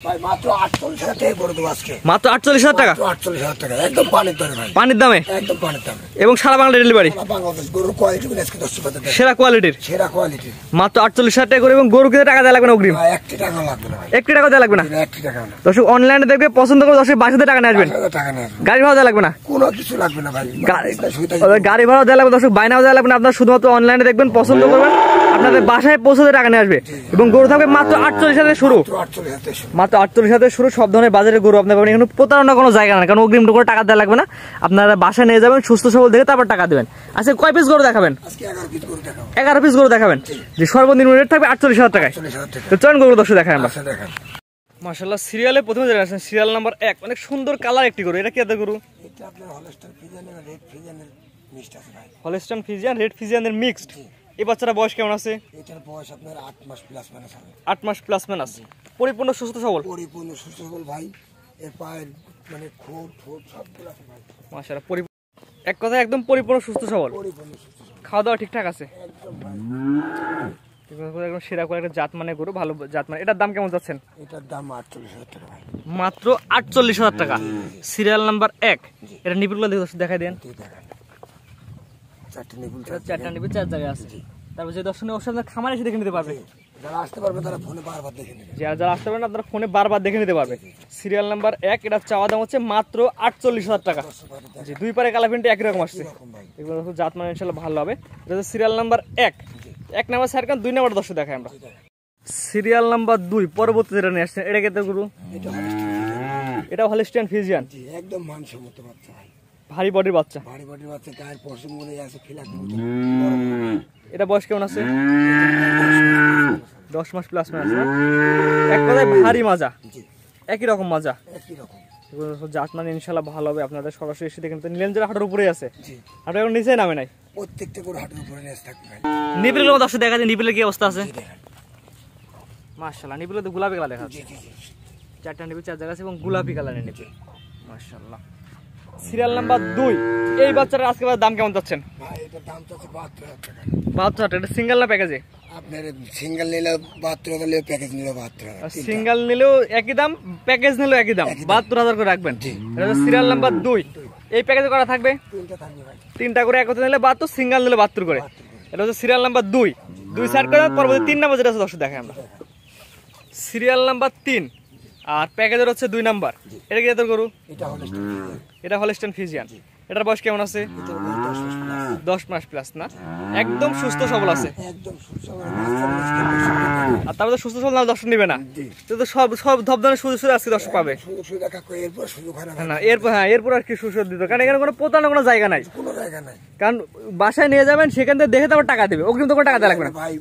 ভাই মাত্র 48,000 টাকা করে দেব আজকে। মাত্র 48,000 টাকা? 48,000 টাকা একদম পানির দামে ভাই। পানির দামে? একদম পানির দামে। এবং সারা বাংলা ডেলিভারি? সারা বাংলাদেশ। গরুর কোয়ালিটি গুলো আজকে 10% দেন। সেরা কোয়ালিটির? সেরা কোয়ালিটির। মাত্র 48,000 টাকা করে এবং গরু কিনতে টাকা দেওয়া লাগবে না অগ্রিম? ভাই 1 টাকা লাগবে না ভাই। 1 টাকা দেওয়া লাগবে না? 1 টাকা না। দর্শক অনলাইনে দেখবে পছন্দ করে দর্শক 22,000 টাকা নিয়ে আসবেন। 22,000 টাকা নিয়ে আসবেন। গাড়ি ভাড়া দেওয়া লাগবে না? কোনো কিছু লাগবে না ভাই। গাড়ি ভাড়া দেওয়া লাগবে দর্শক, বাইনাও দেওয়া লাগবে না। আপনারা শুধুমাত্র অনলাইনে দেখবেন, পছন্দ করবেন, আপনাদের বাসায় পৌঁছতে টাকা নিয়ে আসবে। এবং গরু থাকবে মাত্র 48,000 থেকে শুরু। মাত্র 48,000 থেকে শুরু। সব ধরনের বাজারে গরু আপনি পাবেন। এখানে প্রতারণা কোনো জায়গা না, কারণ অগ্রিম করে টাকা দেওয়া লাগবে না। আপনারা বাসায় নিয়ে যাবেন, সুস্থ সবল দেখে তারপর টাকা দেবেন। আচ্ছা কয় পিস গরু দেখাবেন? 11 পিস গরু দেখাবেন। যে সর্বনিম্ন রেট থাকবে 48,000 টাকায়। তো চয়ন গরু দর্শক দেখায় আমরা। মাশাআল্লাহ, সিরিয়ালে প্রথমে যেটা আছেন সিরিয়াল নাম্বার 1, অনেক সুন্দর কালার একটি গরু। এটা কি এত গরু? এটা আপনার হলস্টাইন ফ্রিজিয়ান আর রেড ফ্রিজিয়ানের মিক্সড আছে ভাই। হলস্টাইন ফ্রিজিয়ান রেড ফ্রিজিয়ানের মিক্সড। এই বাচ্চাটার বয়স কেমন আছে? এটার বয়স আপনার 8 মাস প্লাস মাইনাস হবে। 8 মাস প্লাস মাইনাস। পরিপূর্ণ সুস্থ সবল? পরিপূর্ণ সুস্থ সবল ভাই। এর পায়ের মানে ঠোঁট সবগুলো আছে ভাই। মাশাআল্লাহ, এক কথায় একদম পরিপূর্ণ সুস্থ সবল। পরিপূর্ণ সুস্থ সবল। খাওয়া দাওয়া ঠিকঠাক আছে? একদম ভাই। একদম সেরা করে একটা জাত মানে গরু, ভালো জাত মানে। এটার দাম কেমন যাচ্ছেন? এটার দাম 48,000 টাকা ভাই। মাত্র 48,000 টাকা। Serial number 1। এটা নিপুলগুলো দেখাই দেন। চারটি নিপুল, চারটা নিপুল 4 জায়গায় আছে। তারপর যে দর্শনীয় অবশ্যই আপনার খামারে এসে দেখে নিতে পারবে। যারা আসতে পারবে তারা ফোনে বারবার দেখে নেবে। যারা আসতে পারবেন আপনারা ফোনে বারবার দেখে নিতে পারবে। সিরিয়াল নাম্বার 1, এটা চাওয়া দাম হচ্ছে মাত্র 48,000 টাকা। জি, দুই পারে কালার প্রিন্ট একই রকম আসছে। এগুলো জাত মানে ইনশাআল্লাহ ভালো হবে। এটা হচ্ছে সিরিয়াল নাম্বার 1 নাম্বার সাইড কান 2 নাম্বার দর্শক দেখাই আমরা। সিরিয়াল নাম্বার 2 পরবর্তী যেটা নিয়ে আসছেন, এটা কেতে গরু? এটা হলস্টাইন ফ্রিজিয়ান। জি, একদম মানসম্মত বাচ্চা ভাই। ভারী বডির বাচ্চা। ভারী বডির বাচ্চা, গায়ের পশম মনে আছে ফিলাক। এটা বয়স কেমন আছে? 10 মাস প্লাস মাইনাস। এক কথায় ভারী মাজা। জি, একই রকম মাজা। একই রকম। জাত মানে ইনশাআল্লাহ ভালো হবে। আপনাদের সরাসরি এসে দেখেন। তো নিলেন যারা হাটের উপরে আছে। জি, হাটের এখন নিচে নামে নাই। প্রত্যেকটা করে হাটের উপরে নিয়ে থাকবে ভাই। নিপিলের মতো আসলে দেখা যায়। নিপিলের কি অবস্থা আছে? মাশাআল্লাহ, নিপিলে তো গোলাপি কালার দেখা যাচ্ছে। চারটা নিপিল 4 জায়গা আছে এবং গোলাপি কালারের নিপিল। মাশাআল্লাহ। সিরিয়াল নাম্বার 2, এই বাচ্চাটার আজকে দাম কেমন যাচ্ছেন? ভাই এটার দাম তো 72,000 টাকা। 72,000 টাকা। এটা সিঙ্গেল না প্যাকেজে? আপনার সিঙ্গেল নিলে 72,000, নিলে প্যাকেজ নিলে 72,000। সিঙ্গেল নিলেও একই দাম, প্যাকেজ নিলেও একই দাম। 72,000 করে রাখবেন। এটা হচ্ছে সিরিয়াল নাম্বার 2। এই প্যাকেজে করা থাকবে 3টা থাকবে ভাই। 3টা করে একত্রে নিলে 72, সিঙ্গেল নিলে 72 করে। এটা হচ্ছে সিরিয়াল নাম্বার 2 সাইড করে। পরবর্তী 3 নাম্বার যেটা আছে দর্শক দেখাই আমরা। সিরিয়াল নাম্বার 3 আর প্যাকেজের হচ্ছে 2 নাম্বার। এটা কি এত গরু? এটা হলস্টাইন ফ্রিজিয়ান। এটার বয়স কেমন আছে? 10 মাস প্লাস না? একদম সুস্থ সবল আছে। একদম সুস্থ সবল। আর তারপরে সুস্থ সবল না দর্শক নিবে না। তো সব ধরনের সুযোগ আজকে দর্শক পাবে। এরপর আর কি সুযোগ দিত, কারণ এখানে কোনো প্রতারণার কোনো জায়গা নাই। কারণ বাসায় নিয়ে যাবেন, সেখান থেকে দেখে তারপর টাকা দেবে। অগ্রিম তো কোনো টাকা দেওয়া লাগবে না ভাই।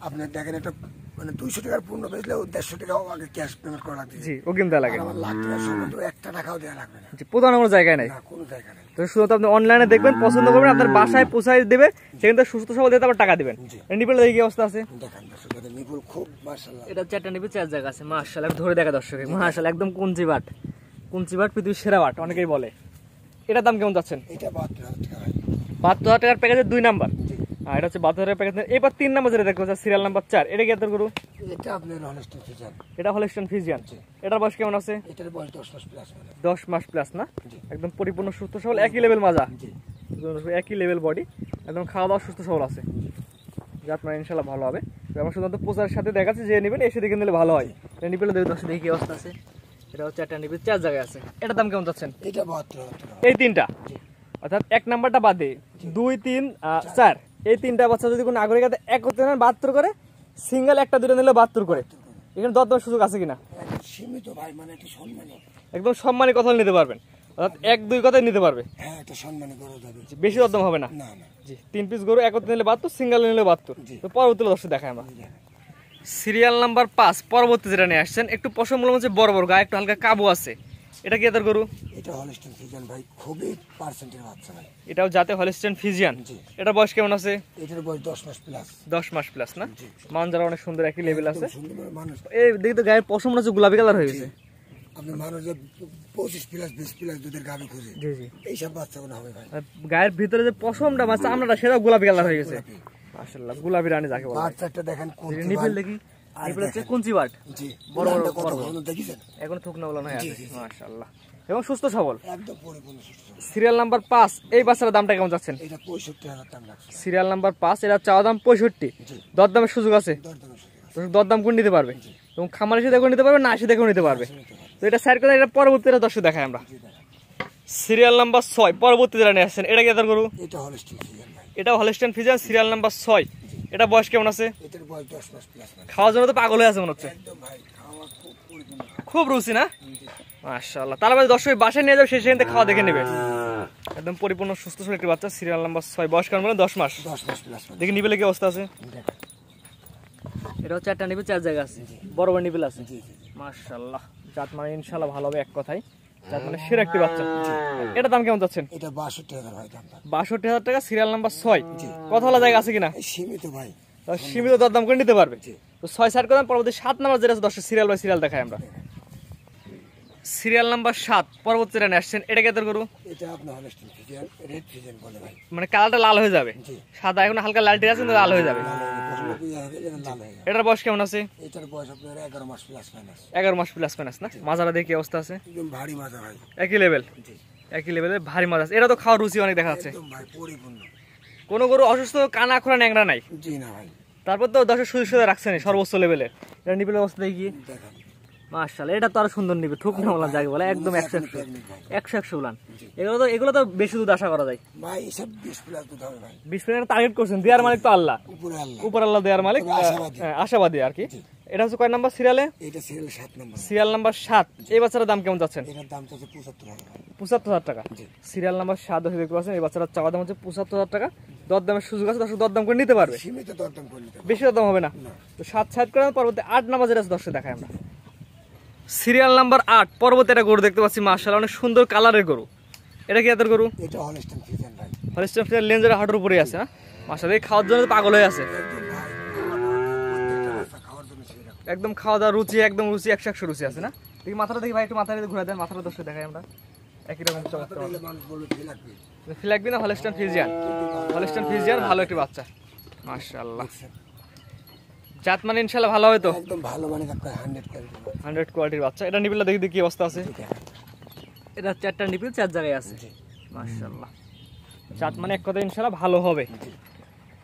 আপনার দেখেন একটা মানে 200 টাকার পণ্য বেচলেও 150 টাকা আগে ক্যাশ পেমেন্ট করা লাগবে। জি, অগ্রিম দেওয়া লাগে। আমার লাখ টাকার সম্বন্ধ 1 টাকাও দেওয়া লাগবে না। জি, প্রতারণার কোনো জায়গায় নাই। না, কোনো জায়গা নাই। তো শুধু আপনি অনলাইনে দেখবেন, পছন্দ করবেন, আপনার বাসায় পৌঁছায় দেবে, সেখান থেকে সুস্থ সবল দিয়ে তারপর টাকা দিবেন। নিপিল দেখি কি অবস্থা আছে? দেখেন দর্শক, নিপুল খুব মাশাআল্লাহ। এটা 4টা নিপিল 4 জায়গা আছে। মাশাআল্লাহ, ধরে দেখা দর্শক। মাশাআল্লাহ, একদম কুঞ্চি বাট পৃথিবীর সেরা বাট অনেকেই বলে। এটার দাম কেমন যাচ্ছেন? এটা 72,000 টাকা ভাই। 72,000 টাকার প্যাকেজের 2 নাম্বার। আর এটা হচ্ছে 72,000 প্যাকেজ। এবার 3 নাম্বার যেটা দেখবো সিরিয়াল নাম্বার 4। এটা কি এত গরু? এটা আপনার হলস্টাইন ফ্রিজিয়ান। এটা হলস্টাইন ফ্রিজিয়ান। এটার বয়স কেমন আছে? এটার বয়স 10 মাস প্লাস। 10 মাস প্লাস না? একদম পরিপূর্ণ সুস্থ সবল, একই লেভেল মাজা। জি, একই লেভেল বডি, একদম খাওয়া দাওয়া সুস্থ সবল আছে। জাত মানে ইনশাআল্লাহ ভালো হবে। আমার শুধুমাত্র প্রচারের সাথে দেখাচ্ছে, যে নেবেন এসে দেখে নিলে ভালো হয়। নিপিল দেখি কি অবস্থা আছে। এটা হচ্ছে 4টা নিপিল 4 জায়গায় আছে। এটার দাম কেমন যাচ্ছেন? এটা 72,000 টাকা। এই 3টা, অর্থাৎ 1 নাম্বারটা বাদে 2, 3, 4, এই 3টা বাচ্চা যদি কোনো নাগরিক একত্রে নেন 72 করে, সিঙ্গেল 1টা 2টা নিলে 72 করে। এখানে দরদামের সুযোগ আছে কিনা? সীমিত ভাই, মানে একটা সম্মানী। একদম সম্মানী কথা নিতে পারবেন, অর্থাৎ 1-2 কথাই নিতে পারবে। হ্যাঁ, একটা সম্মানী গরু যাবে। বেশি দরদাম হবে না। না না। জি, 3 পিস গরু একত্রে নিলে 72, সিঙ্গেল নিলে 72। তো পরবর্তী দর্শক দেখাই আমরা। সিরিয়াল নাম্বার 5 পরবর্তী যেটা নিয়ে আসছেন, একটু পশমগুলো হচ্ছে বড় বড়, গায়ে একটু হালকা কাবু আছে। এটা কি এদের গরু? এটা হলস্টাইন ফ্রিজিয়ান ভাই, খুবই পার্সেন্টের বাচ্চা ভাই। এটাও জাতে হলস্টাইন ফ্রিজিয়ান। এটা বয়স কেমন আছে? এটার বয়স 10 মাস প্লাস। 10 মাস প্লাস না? মানজারা অনেক সুন্দর, একই লেভেল আছে। মানুষ এই দেখি তো গায়ের পশমটা হচ্ছে গোলাপি কালার হয়ে গেছে। আপনি মানুষ যে 25 প্লাস 20 প্লাস দুধের গাভী খুঁজে, জি জি, এইসব বাচ্চাগুলো হবে ভাই। গায়ের ভিতরে যে পশমটা বা চামড়াটা সেটাও গোলাপি কালার হয়ে গেছে। মাশাআল্লাহ, গোলাপি রানী যাকে বলে। বাচ্চাটা দেখেন, নিপিল দেখি আর নিপিল হচ্ছে দেখেন। কুঞ্চি বাট জি বড় বড় কত বড় বড়। ঘন দেখেছেন এখন থুকনা বলানো হয়ে জি, আছে জি, জি। মাশাআল্লাহ এবং সুস্থ সবল। একদম পরিপূর্ণ সুস্থ। সিরিয়াল নাম্বার 5 এই বাচ্চার দামটা কেমন যাচ্ছেন? এটা 65,000 দাম রাখছে। সিরিয়াল নাম্বার 5 এটা চাওয়া দাম 65, জি দরদামের সুযোগ আছে। দরদামের সুযোগ আছে। দর্শক দরদাম করে নিতে পারবে এবং খামার এসে দেখে নিতে পারবে, না এসে দেখেও নিতে পারবে। তো এটা সাইড করে এটা পরবর্তীতে দর্শক দেখাই আমরা। জি দেখেন। সিরিয়াল নাম্বার 6 পরবর্তী যেটা নিয়ে আসছেন এটা কি আদর করবো? এটা হলস্টিন ফ্রিজিয়ান ভাই। এটাও হলস্টাইন ফ্রিজিয়ান সিরিয়াল নাম্বার 6। এটা বয়স কেমন আছে? এটার বয়স 10 মাস প্লাস মানে। খাওয়ার জন্য তো পাগল হয়ে আছে মনে হচ্ছে, একদম ভাই খাওয়া খুব পরিপূর্ণ। খুব রুচি না? মাশাআল্লাহ। তাহলে ভাই দর্শক বাসায় নিয়ে যাবে, সেই সেখান থেকে খাওয়া দেখে নেবে। একদম পরিপূর্ণ সুস্থ সবল একটি বাচ্চা সিরিয়াল নাম্বার 6, বয়স কেমন বলে? 10 মাস। 10 মাস প্লাস মানে। দেখি নিবেলে কি অবস্থা আছে। দেখেন। এটা হচ্ছে একটা নিবেল 4 জায়গা আছে, বড় বড় নিবেল আছে। জি জি জি। মাশাআল্লাহ, জাত মানে ইনশাআল্লাহ ভালো হবে এক কথায়, জাত মানে সেরা একটি বাচ্চা। এটা দাম কেমন যাচ্ছেন? এটা 62,000 ভাই দামটা। 62,000 টাকা, সিরিয়াল নাম্বার 6। কথা বলা জায়গা আছে কিনা? এই সীমিত ভাই। সীমিত দরদাম করে নিতে পারবে। জি। তো 6 সাইড করে পরবর্তী 7 নাম্বার যেটা আছে 10 সিরিয়াল বাই সিরিয়াল দেখাই আমরা। সিরিয়াল নাম্বার 7 পরবর্তী রানে আসছেন এটা কি আদর করব? এটা আপনার হলস্টিন ফ্রিজিয়ান, রেড ফ্রিজিয়ান বলে ভাই। মানে কালারটা লাল হয়ে যাবে, জি। সাদা এখন হালকা লালটি আছে কিন্তু লাল হয়ে যাবে। লাল হয়ে গেছে, পছন্দ করে হবে, এটা লাল হয়ে যাবে। এটার বয়স কেমন আছে? এটার বয়স আপনার 11 মাস প্লাস মাইনাস। 11 মাস প্লাস মাইনাস না? মাজারা দেখি কি অবস্থা আছে? একদম ভারী মাজা ভাই। একই লেভেল, জি একই লেভেলের ভারী মাছ আছে। এটা তো খাওয়ার রুচি অনেক দেখা যাচ্ছে। একদম ভাই পরিপূর্ণ। কোনো গরু অসুস্থ কানা খোরা ন্যাংরা নাই, জি না ভাই। তারপর তো 10 সুযোগ সুবিধা রাখছেন সর্বোচ্চ লেভেলের। এটা নিবেলের অবস্থা দেখি দেখেন মাশাআল্লাহ, এটা তো আরো সুন্দর নিবে, ঠুক না বলা যাকে বলে একদম 100 উলান। এগুলো তো বেশি দুধ আশা করা যায়। ভাই এসব 20 প্লাস দুধ হবে ভাই। 20 মিনিট টার্গেট করছেন, দেওয়ার মালিক তো আল্লাহ, উপরে আল্লাহ। উপর আল্লাহ দেওয়ার মালিক, তবে আশাবাদী। আশাবাদী আর কি। এটা হচ্ছে কয় নাম্বার সিরিয়ালে? এটা সিরিয়াল 7 নম্বর। Serial number 7। এই বাচ্চাটার দাম কেমন যাচ্ছেন? এটার দাম তো 75,000 ভাই। 75,000 টাকা। জি। সিরিয়াল নাম্বার 7 দেখতে পাচ্ছেন, এই বাচ্চাটার চাওয়া দাম হচ্ছে 75,000 টাকা। দরদামের সুযোগ আছে, দর্শক দরদাম করে নিতে পারবে, সীমিত দরদাম করে নিতে হবে। বেশি দরদাম হবে না। তো 7 সাইড করে পরবর্তী 8 নাম্বার যেটা আছে দর্শক দেখাই আমরা। সিরিয়াল নাম্বার 8 পরবর্তী একটা গরু দেখতে পাচ্ছি, মাশাআল্লাহ অনেক সুন্দর কালারের গরু। এটা কি এত গরু? এটা হলস্টিন ফ্রিজিয়ান ভাই। হলিস্টাইন ফ্রিজিয়ান লেন্সের হাঁটুর উপরে আছে না? মাশাআল্লাহ, এই খাওয়ার জন্য তো পাগল হয়ে আছে। একদম ভাই প্রত্যেকটা বাচ্চা খাওয়ার জন্য ছেড়ে রাখো। একদম খাওয়া দাওয়া রুচি, একদম রুচি 100 রুচি আছে না? দেখি মাথাটা দেখি ভাই, একটু মাথাটা ঘুরে দেন, মাথাটা দর্শক দেখাই আমরা। একই রকম চমৎকার তাহলে মানুষ বলবে কি লাগবে। ফিলাকবি না হলিস্টাইন ফ্রিজিয়ান? হলিস্টাইন ফ্রিজিয়ান ভালো একটি বাচ্চা মাশাআল্লাহ, জাত মানে ইনশাআল্লাহ ভালো হবে তো। একদম ভালো মানে আপনার 100 কোয়ালিটি। 100 কোয়ালিটির বাচ্চা। এটা নিপিলটা দেখি কি অবস্থা আছে। এটা 4টা নিপিল 4 জায়গায় আছে মাশাআল্লাহ, জাত মানে এক কথা ইনশাআল্লাহ ভালো হবে।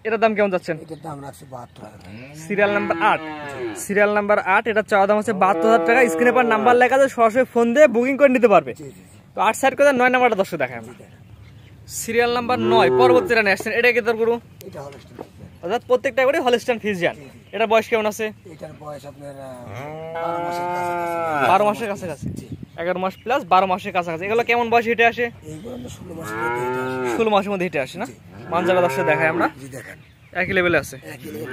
এটার দাম কেমন যাচ্ছেন? এটার দাম রাখছে 72,000 টাকা। Serial number 8। সিরিয়াল নাম্বার 8 এটা চাওয়া দাম হচ্ছে 72,000 টাকা। স্ক্রিনে পর নাম্বার লেখা আছে, সরাসরি ফোন দিয়ে বুকিং করে নিতে পারবে। জি জি তো 8 সাইড করে 9 নাম্বারটা দর্শক দেখাই আমরা। সিরিয়াল নাম্বার 9 পরবর্তী রানে আসছেন এটা কি তোর গরু? এটা হলস্টিন ফ্রিজিয়ান। অর্থাৎ প্রত্যেকটা করে হলিস্টাইন ফ্রিজিয়ান। এটা বয়স কেমন আছে? এটার বয়স আপনার 12 মাসের কাছাকাছি। 12 মাসের কাছাকাছি, 11 মাস প্লাস 12 মাসের কাছাকাছি। এগুলো কেমন বয়স হেঁটে আসে? এইগুলো আমরা 16 মাসের মধ্যে এটা আসে। 16 মাসের মধ্যে হেঁটে আসে না? মানজারা দর্শক দেখাই আমরা, জি দেখেন একই লেভেলে আছে, একই লেভেল।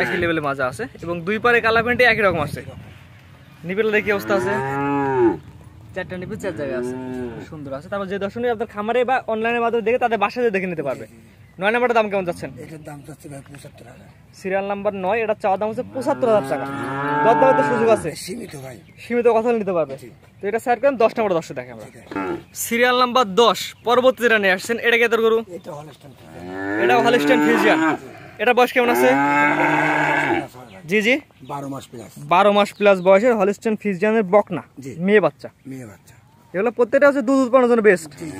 একই লেভেলে মাজা আছে এবং দুই পারে কালার প্যান্টে একই রকম আছে। নিপেল দেখি অবস্থা আছে, 4টা নিপেল 4 জায়গায় আছে, সুন্দর আছে। তারপর যে দর্শনী আপনার খামারে বা অনলাইনের মাধ্যমে দেখে তাদের বাসায় দেখে নিতে পারবে। 9 নাম্বারটার দাম কেমন যাচ্ছেন? এটার দাম যাচ্ছে ভাই 75,000। সিরিয়াল নাম্বার 9 এটা চাওয়া দাম হচ্ছে 75,000 টাকা। দরদামের তো সুযোগ আছে, সীমিত ভাই। সীমিত কথা নিতে পারবে। তো এটা সাইড করেন 10 নম্বর দর্শক দেখে আমরা। সিরিয়াল নাম্বার 10 পরবর্তী যেটা নিয়ে আসছেন এটা কি তোর গরু? এটা হলস্টিন ফ্রিজিয়ান। এটা হলিস্টাইন ফ্রিজিয়ান। এটা বয়স কেমন আছে? জি জি 12 মাস প্লাস। 12 মাস প্লাস বয়সের হলিস্টাইন ফ্রিজিয়ানের বকনা জি। মেয়ে বাচ্চা। মেয়ে বাচ্চা। এগুলো প্রত্যেকটা হচ্ছে দুধ উৎপাদনের জন্য বেস্ট। জি জি।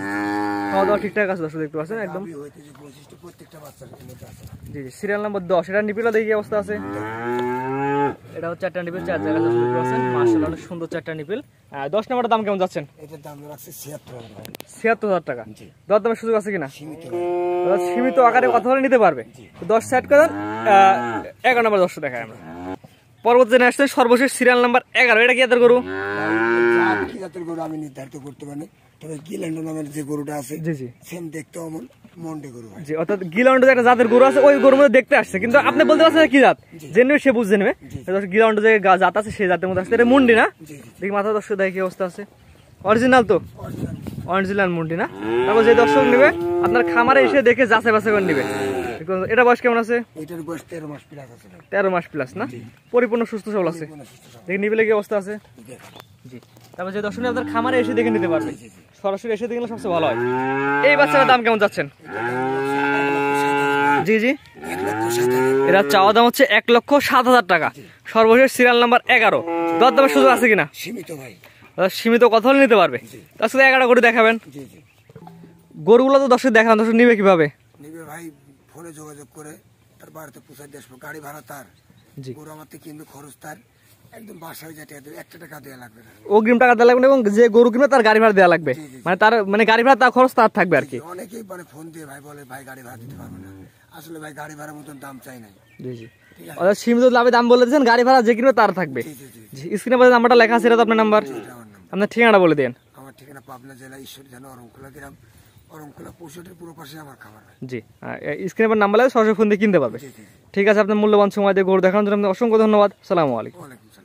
খাওয়া দাওয়া ঠিকঠাক আছে দর্শক দেখতে পাচ্ছেন একদম। গাভী হইতে যে বৈশিষ্ট্য প্রত্যেকটা বাচ্চার মধ্যে আছে। জি জি সিরিয়াল নাম্বার 10 এটা নিপিলা দেখি কি অবস্থা আছে। এটা হচ্ছে 4টা নিপিল 4 জায়গায় দর্শক দেখতে পাচ্ছেন, মাশাআল্লাহ অনেক সুন্দর 4টা নিপিল। 10 নম্বরের দাম কেমন যাচ্ছেন? এটার দাম রাখছে 76,000 ভাই। 76,000 টাকা। জি। দরদামের সুযোগ আছে কিনা? সীমিত সীমিত আকারে কথা বলে নিতে পারবে। 10 সাইড করেন 11 নম্বর দর্শক দেখায় আমরা। পরবর্তী জেনে আসছেন সর্বশেষ সিরিয়াল নাম্বার 11 এটা কি এদের গরু? জাত কি জাতের গরু আমি নির্ধারিত করতে পারি, তবে গিল্যান্ড নামের যে গরুটা আছে জি জি সেম দেখতে অমন মন্ডে গরু ভাই। জি, অর্থাৎ গিলাউন্ডে একটা জাতের গরু আছে, ওই গরুর মধ্যে দেখতে আসছে, কিন্তু আপনি বলতে পারছেন না কি জাত, যে নেবে সে বুঝে নেবে। গিলাউন্ডে যে জাত আছে সেই জাতের মধ্যে আসছে। এটা মুন্ডি না? জি জি দেখি মাথা দর্শক দেখি কি অবস্থা আছে। অরিজিনাল তো, অরিজিনাল মুন্ডি না? তারপর যে দর্শক নেবে আপনার খামারে এসে দেখে যাচাই বাছাই করে নেবে। এটা বয়স কেমন আছে? এটার বয়স 13 মাস প্লাস আছে ভাই। 13 মাস প্লাস না? পরিপূর্ণ সুস্থ সবল আছে। কোনো সুস্থ সবল। দেখি নিবেলে কি অবস্থা আছে। দেখেন জি, তারপর যে দর্শক আপনার খামারে এসে দেখে নিতে পারবে, সরাসরি এসে দেখলে সবচেয়ে ভালো হয়। এই বাচ্চাটার দাম কেমন যাচ্ছেন? জি জি 1,07,000। এরা চাওয়া দাম হচ্ছে 1,07,000 টাকা। সর্বশেষ সিরিয়াল নাম্বার 11। দরদামের সুযোগ আছে কিনা? সীমিত ভাই। সীমিত কথা হলে নিতে পারবে। তার সাথে 11 গরু দেখাবেন। জি জি। গরুগুলো তো দর্শক দেখান, দর্শক নিবে কিভাবে? নিবে ভাই ফোনে যোগাযোগ করে তার বাড়িতে পৌঁছায় দিয়ে আসবো। গাড়ি ভাড়া তার, জি। গরু আমার থেকে কিনবে, খরচ তার, একদম বাসায় যেতে একটা টাকা দেওয়া লাগবে না। অগ্রিম টাকা দেওয়া লাগবে এবং যে গরু কিনবে তার গাড়ি ভাড়া দেওয়া লাগবে। জি, জি, জি। মানে তার মানে গাড়ি ভাড়া তার খরচ তার থাকবে আর কি। অনেকেই মানে ফোন দিয়ে ভাই বলে ভাই গাড়ি ভাড়া দিতে পারবো না, আসলে ভাই গাড়ি ভাড়ার মতন দাম চাই নাই। জি জি। ঠিক আছে। অর্থাৎ সীমিত লাভে দাম বলে দিয়েছেন, গাড়ি ভাড়া যে কিনবে তার থাকবে। জি জি জি। জি, স্ক্রিনে পাশে নাম্বারটা লেখা আছে, এটা তো আপনার নাম্বার। এটা আমার নাম। আপনার ঠিকানাটা বলে দেন। আমার ঠিকানা পাবনা জেলা ঈশ্বরদী, অরংকুলা গ্রাম, অরংকুলা পশুটির পুরো পাশে আমার খাবার। জি, স্ক্রিনে পাশে নাম্বার লাগে, সরাসরি ফোন দিয়ে কিনতে পারবে। জি জি। ঠিক আছে, আপনার মূল্যবান সময় দিয়ে গরু দেখানোর জন্য আপনাকে অসংখ্য ধন্যবাদ। আসসালামু আলাইকুম। ওয়ালাইকুম সালাম।